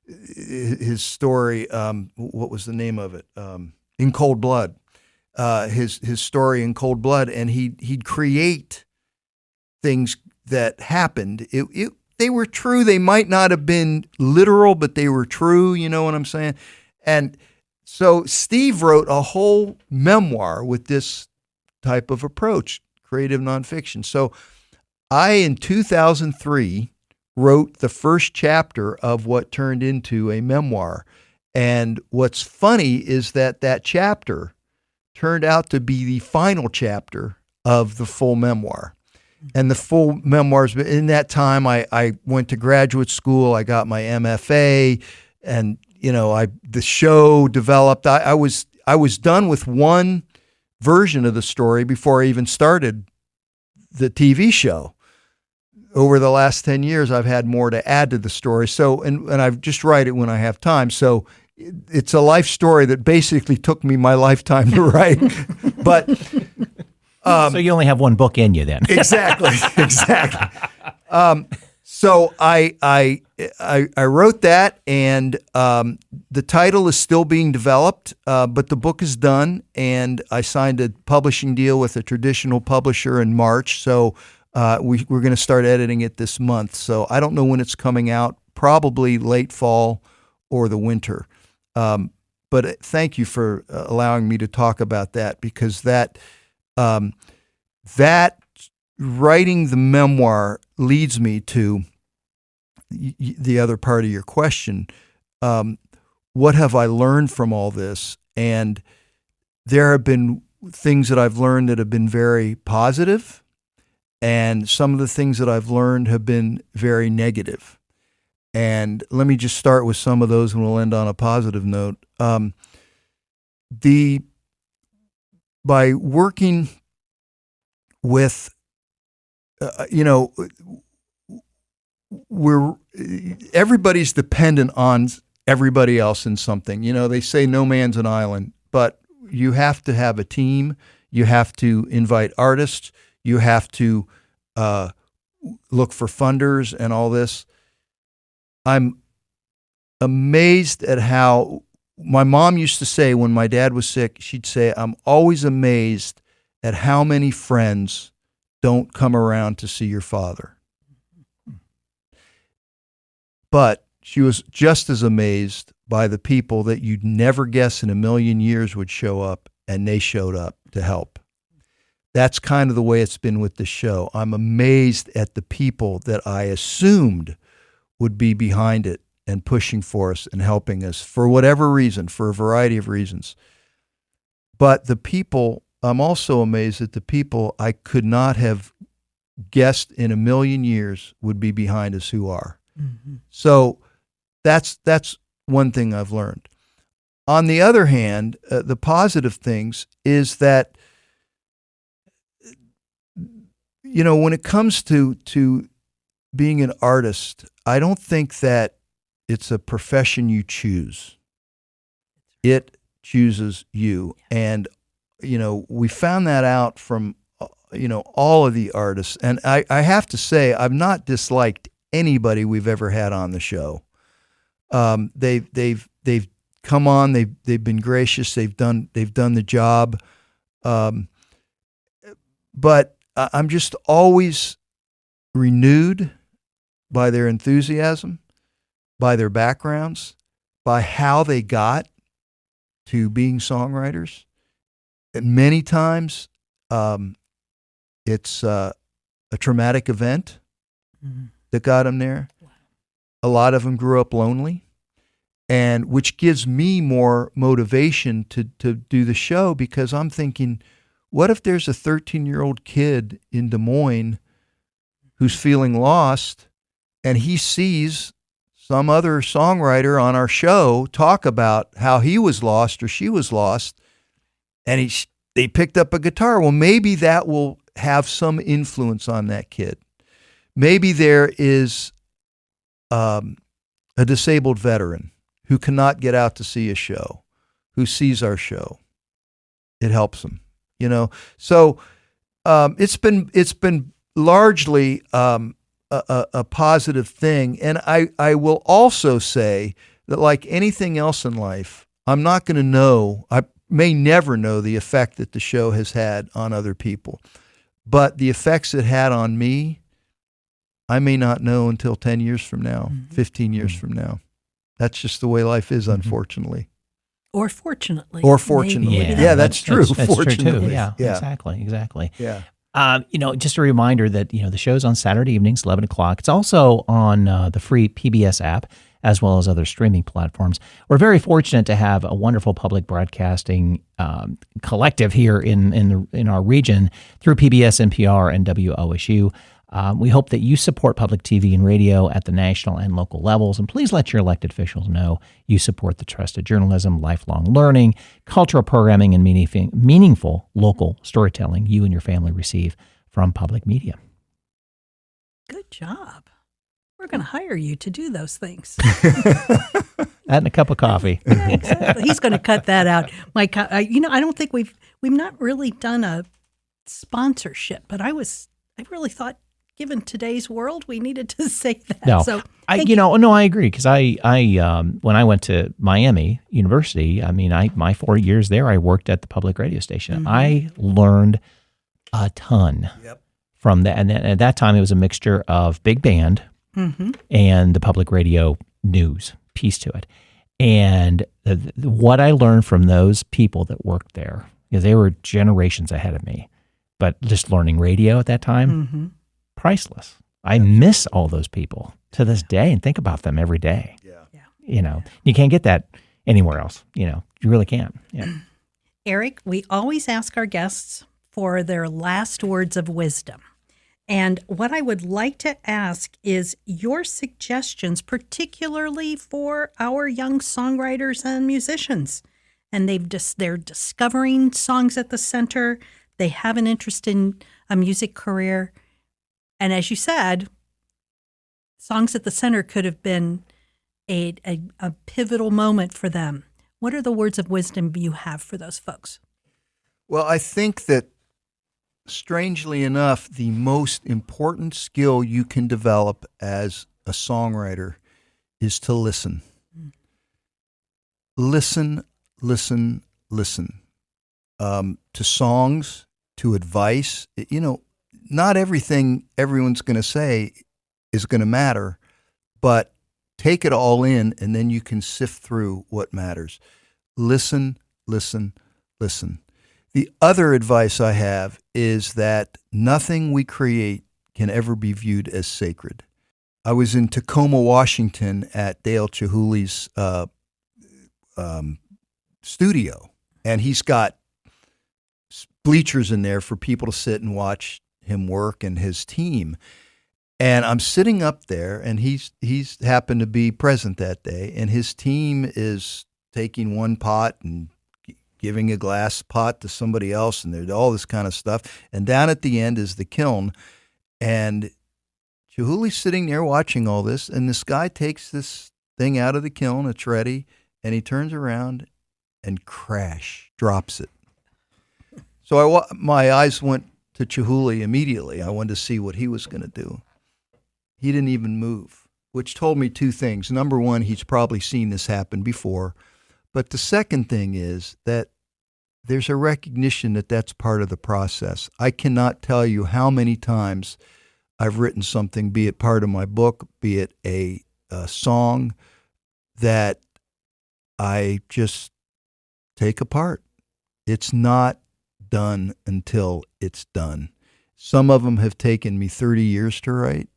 his story, what was the name of it? In Cold Blood. His story in Cold Blood, and he'd create things that happened. They were true. They might not have been literal, but they were true. You know what I'm saying? And so Steve wrote a whole memoir with this type of approach, creative nonfiction. So I, in 2003, wrote the first chapter of what turned into a memoir. And what's funny is that chapter turned out to be the final chapter of the full memoir. and the full memoirs. But in that time, I went to graduate school. I got my MFA, and the show developed. I was done with one version of the story before I even started the TV show. Over the last 10 years, I've had more to add to the story. So, and I just write it when I have time. So it's a life story that basically took me my lifetime to write. But so you only have one book in you then. Exactly. So I wrote that, and the title is still being developed, but the book is done, and I signed a publishing deal with a traditional publisher in March. So we're going to start editing it this month. So I don't know when it's coming out, probably late fall or the winter. But thank you for allowing me to talk about that, because that writing the memoir leads me to the other part of your question. What have I learned from all this? And there have been things that I've learned that have been very positive, and some of the things that I've learned have been very negative. And let me just start with some of those, and we'll end on a positive note. By working with, everybody's dependent on everybody else in something. They say no man's an island, but you have to have a team. You have to invite artists. You have to look for funders and all this. I'm amazed at how my mom used to say when my dad was sick, she'd say, I'm always amazed at how many friends don't come around to see your father. But she was just as amazed by the people that you'd never guess in a million years would show up, and they showed up to help. That's kind of the way it's been with the show. I'm amazed at the people that I assumed would be behind it and pushing for us and helping us for whatever reason, for a variety of reasons. But the people, I'm also amazed at the people I could not have guessed in a million years would be behind us who are. Mm-hmm. So that's one thing I've learned. On the other hand, the positive things is that, when it comes to being an artist, I don't think that it's a profession you choose. It chooses you. And, we found that out from, all of the artists. And I have to say, I've not disliked anybody we've ever had on the show. They've come on, they've been gracious, they've done the job. But I'm just always renewed by their enthusiasm, by their backgrounds, by how they got to being songwriters. And many times, it's a traumatic event that got them there. Wow. A lot of them grew up lonely, and which gives me more motivation to do the show, because I'm thinking, what if there's a 13-year-old kid in Des Moines who's feeling lost, and he sees some other songwriter on our show talk about how he was lost or she was lost, and they picked up a guitar. Well, maybe that will have some influence on that kid. Maybe there is a disabled veteran who cannot get out to see a show, who sees our show. It helps them, So it's been largely a positive thing. And I will also say that, like anything else in life, I'm not going to know, I may never know the effect that the show has had on other people. But the effects it had on me, I may not know until 10 years from now, 15 years from now. That's just the way life is, unfortunately. Or fortunately. Yeah, that's true. That's fortunately. True too. Yeah, exactly. Yeah. Just a reminder that, the show's on Saturday evenings, 11 o'clock. It's also on the free PBS app. as well as other streaming platforms. We're very fortunate to have a wonderful public broadcasting collective here in our region through PBS, NPR, and WOSU. We hope that you support public TV and radio at the national and local levels, and please let your elected officials know you support the trusted journalism, lifelong learning, cultural programming, and meaningful local storytelling you and your family receive from public media. Good job. We're going to hire you to do those things. That and a cup of coffee. Yeah, exactly. He's going to cut that out. I don't think we've not really done a sponsorship, but I really thought, given today's world, we needed to say that. No, so I agree, because I when I went to Miami University, my 4 years there, I worked at the public radio station. Mm-hmm. I learned a ton from that, and at that time it was a mixture of big band and the public radio news piece to it. And what I learned from those people that worked there, because they were generations ahead of me, but just learning radio at that time. Priceless. I miss all those people to this day and think about them every day. You can't get that anywhere else. You really can't. Yeah. Eric, we always ask our guests for their last words of wisdom. And what I would like to ask is your suggestions, particularly for our young songwriters and musicians. And they're discovering songs at the center. They have an interest in a music career. And as you said, Songs at the Center could have been a pivotal moment for them. What are the words of wisdom you have for those folks? Well, I think that, strangely enough, the most important skill you can develop as a songwriter is to listen. Listen, listen, listen. To songs, to advice. Not everything everyone's going to say is going to matter, but take it all in, and then you can sift through what matters. Listen, listen, listen. The other advice I have is that nothing we create can ever be viewed as sacred. I was in Tacoma, Washington at Dale Chihuly's studio, and he's got bleachers in there for people to sit and watch him work and his team. And I'm sitting up there, and he's happened to be present that day, and his team is taking one pot and giving a glass pot to somebody else, and there's all this kind of stuff. And down at the end is the kiln, and Chihuly's sitting there watching all this, and this guy takes this thing out of the kiln, it's ready, and he turns around and drops it. So my eyes went to Chihuly immediately. I wanted to see what he was going to do. He didn't even move, which told me two things. Number one, he's probably seen this happen before. But the second thing is that there's a recognition that that's part of the process. I cannot tell you how many times I've written something, be it part of my book, be it a song, that I just take apart. It's not done until it's done. Some of them have taken me 30 years to write,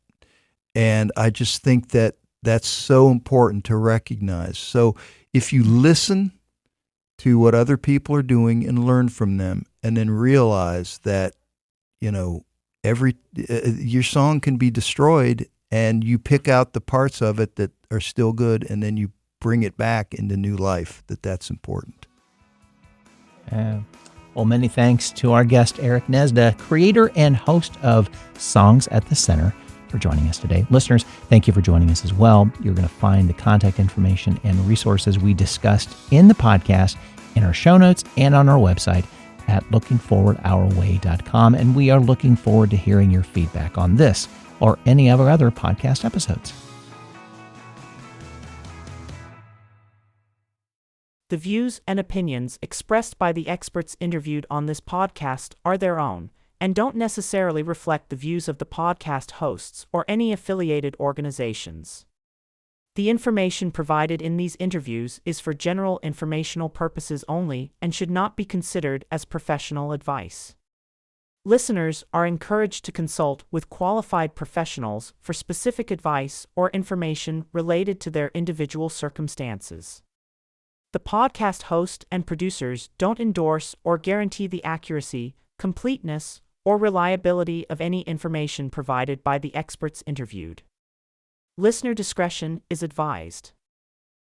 and I just think that that's so important to recognize. So if you listen to what other people are doing and learn from them, and then realize that, your song can be destroyed, and you pick out the parts of it that are still good, and then you bring it back into new life, that's important. Well, many thanks to our guest, Eric Gnezda, creator and host of Songs at the Center, for joining us today. Listeners, thank you for joining us as well. You're going to find the contact information and resources we discussed in the podcast in our show notes and on our website at lookingforwardourway.com. And we are looking forward to hearing your feedback on this or any of our other podcast episodes. The views and opinions expressed by the experts interviewed on this podcast are their own and don't necessarily reflect the views of the podcast hosts or any affiliated organizations. The information provided in these interviews is for general informational purposes only and should not be considered as professional advice. Listeners are encouraged to consult with qualified professionals for specific advice or information related to their individual circumstances. The podcast host and producers don't endorse or guarantee the accuracy, completeness, or reliability of any information provided by the experts interviewed. Listener discretion is advised.